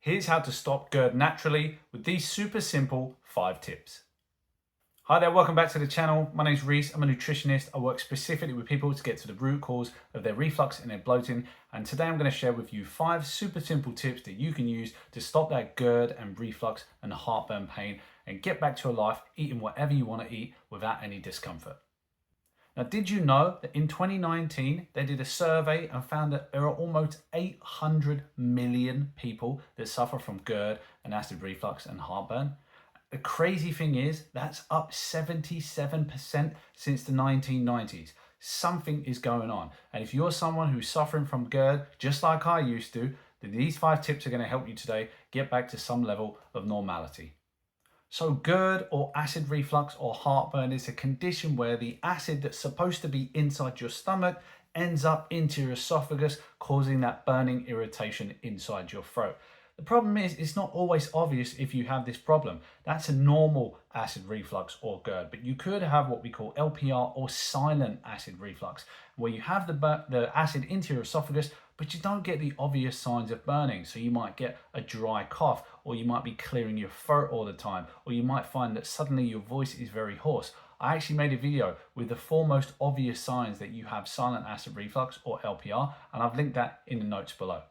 Here's how to stop GERD naturally with these super simple 5 tips. Hi there, welcome back to the channel. My name's Reese, I'm a nutritionist. I work specifically with people to get to the root cause of their reflux and their bloating. And today I'm going to share with you 5 super simple tips that you can use to stop that GERD and reflux and heartburn pain and get back to a life eating whatever you want to eat without any discomfort. Now, did you know that in 2019, they did a survey and found that there are almost 800 million people that suffer from GERD and acid reflux and heartburn? The crazy thing is, that's up 77% since the 1990s. Something is going on. And if you're someone who's suffering from GERD, just like I used to, then these 5 tips are going to help you today get back to some level of normality. So GERD or acid reflux or heartburn is a condition where the acid that's supposed to be inside your stomach ends up into your esophagus, causing that burning irritation inside your throat. The problem is, it's not always obvious if you have this problem. That's a normal acid reflux or GERD, but you could have what we call LPR or silent acid reflux, where you have the acid into your esophagus, but you don't get the obvious signs of burning. So you might get a dry cough, or you might be clearing your throat all the time, or you might find that suddenly your voice is very hoarse. I actually made a video with the 4 most obvious signs that you have silent acid reflux or LPR, and I've linked that in the notes below.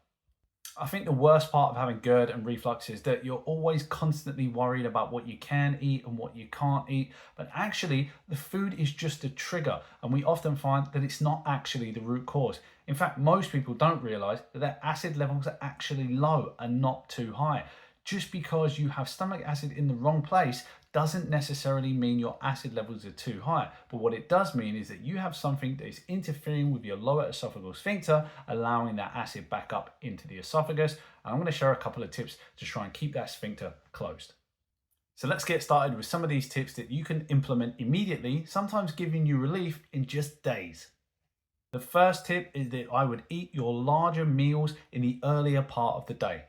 I think the worst part of having GERD and reflux is that you're always constantly worried about what you can eat and what you can't eat, but actually the food is just a trigger, and we often find that it's not actually the root cause. In fact, most people don't realize that their acid levels are actually low and not too high. Just because you have stomach acid in the wrong place doesn't necessarily mean your acid levels are too high. But what it does mean is that you have something that is interfering with your lower esophageal sphincter, allowing that acid back up into the esophagus. And I'm going to share a couple of tips to try and keep that sphincter closed. So let's get started with some of these tips that you can implement immediately, sometimes giving you relief in just days. The first tip is that I would eat your larger meals in the earlier part of the day.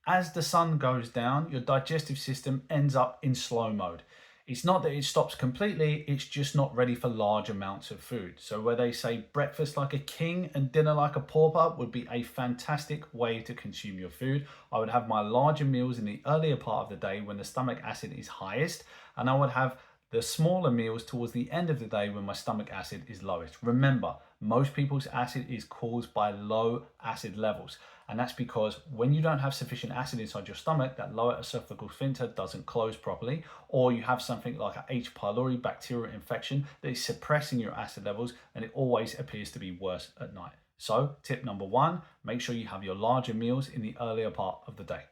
As the sun goes down, your digestive system ends up in slow mode. It's not that it stops completely, it's just not ready for large amounts of food. So where they say breakfast like a king and dinner like a pauper would be a fantastic way to consume your food. I would have my larger meals in the earlier part of the day when the stomach acid is highest, and I would have the smaller meals towards the end of the day when my stomach acid is lowest. Remember, most people's acid is caused by low acid levels. And that's because when you don't have sufficient acid inside your stomach, that lower esophageal sphincter doesn't close properly, or you have something like a H. pylori bacterial infection that is suppressing your acid levels, and it always appears to be worse at night. So tip number 1, make sure you have your larger meals in the earlier part of the day.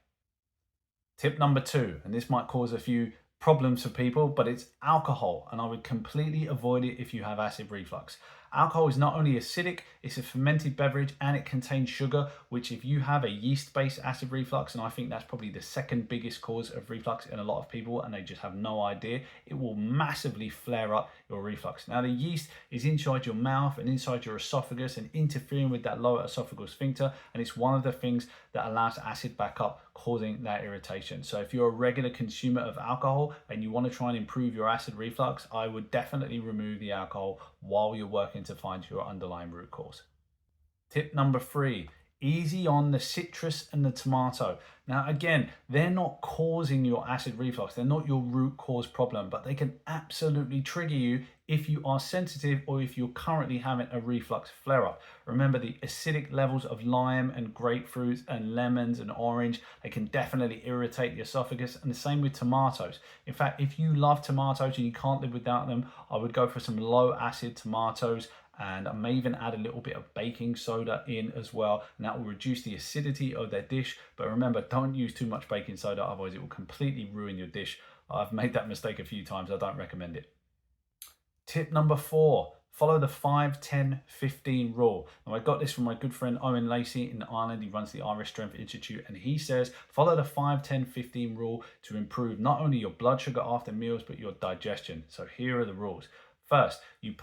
Tip number 2, and this might cause a few problems for people, but it's alcohol, and I would completely avoid it if you have acid reflux. Alcohol is not only acidic, it's a fermented beverage and it contains sugar, which if you have a yeast-based acid reflux, and I think that's probably the second biggest cause of reflux in a lot of people and they just have no idea, it will massively flare up your reflux. Now the yeast is inside your mouth and inside your esophagus and interfering with that lower esophageal sphincter, and it's one of the things that allows acid back up, causing that irritation. So if you're a regular consumer of alcohol and you want to try and improve your acid reflux, I would definitely remove the alcohol while you're working to find your underlying root cause. Tip number 3, easy on the citrus and the tomato. Now again, they're not causing your acid reflux, they're not your root cause problem, but they can absolutely trigger you if you are sensitive or if you're currently having a reflux flare-up. Remember, the acidic levels of lime and grapefruits and lemons and orange, they can definitely irritate the esophagus, and the same with tomatoes. In fact, if you love tomatoes and you can't live without them, I would go for some low acid tomatoes, and I may even add a little bit of baking soda in as well, and that will reduce the acidity of their dish. But remember, don't use too much baking soda, otherwise it will completely ruin your dish. I've made that mistake a few times, I don't recommend it. Tip number 4, follow the 5-10-15 rule. Now I got this from my good friend Owen Lacey in Ireland. He runs the Irish Strength Institute, and he says follow the 5-10-15 rule to improve not only your blood sugar after meals but your digestion. So here are the rules. First, you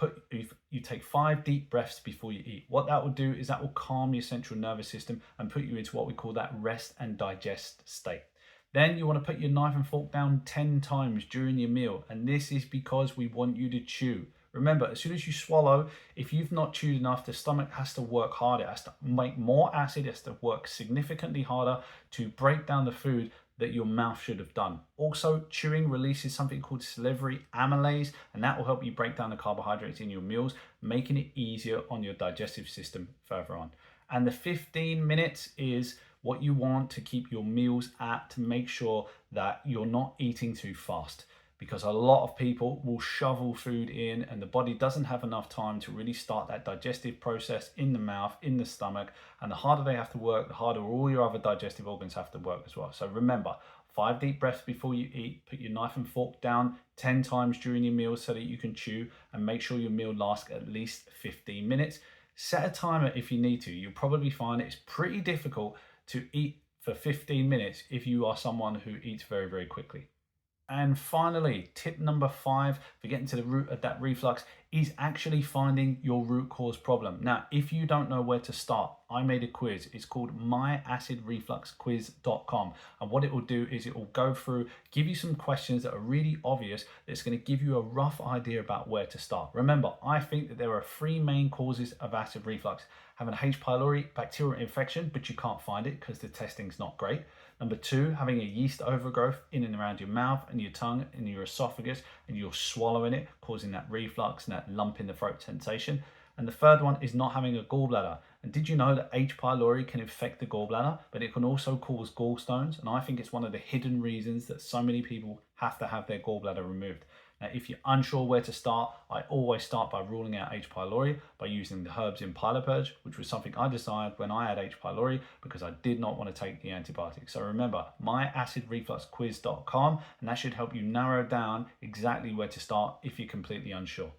take 5 deep breaths before you eat. What that will do is that will calm your central nervous system and put you into what we call that rest and digest state. Then you want to put your knife and fork down 10 times during your meal, and this is because we want you to chew. Remember, as soon as you swallow, if you've not chewed enough, the stomach has to work harder. It has to make more acid. It has to work significantly harder to break down the food that your mouth should have done. Also, chewing releases something called salivary amylase, and that will help you break down the carbohydrates in your meals, making it easier on your digestive system further on. And the 15 minutes is what you want to keep your meals at, to make sure that you're not eating too fast, because a lot of people will shovel food in and the body doesn't have enough time to really start that digestive process in the mouth, in the stomach. And the harder they have to work, the harder all your other digestive organs have to work as well. So remember, 5 deep breaths before you eat. Put your knife and fork down 10 times during your meal so that you can chew, and make sure your meal lasts at least 15 minutes. Set a timer if you need to. You'll probably find it's pretty difficult to eat for 15 minutes if you are someone who eats very, very quickly. And finally, tip number 5 for getting to the root of that reflux is actually finding your root cause problem. Now, if you don't know where to start, I made a quiz. It's called myacidrefluxquiz.com. And what it will do is it will go through, give you some questions that are really obvious, that's going to give you a rough idea about where to start. Remember, I think that there are 3 main causes of acid reflux. Having a H. pylori bacterial infection, but you can't find it because the testing's not great. Number 2, having a yeast overgrowth in and around your mouth and your tongue and your esophagus, and you're swallowing it, causing that reflux and that lump in the throat sensation. And the 3rd one is not having a gallbladder. And did you know that H. pylori can infect the gallbladder, but it can also cause gallstones? And I think it's one of the hidden reasons that so many people have to have their gallbladder removed. Now, if you're unsure where to start, I always start by ruling out H. pylori by using the herbs in Pyrpurge, which was something I decided when I had H. pylori because I did not want to take the antibiotics. So remember, myacidrefluxquiz.com, and that should help you narrow down exactly where to start if you're completely unsure.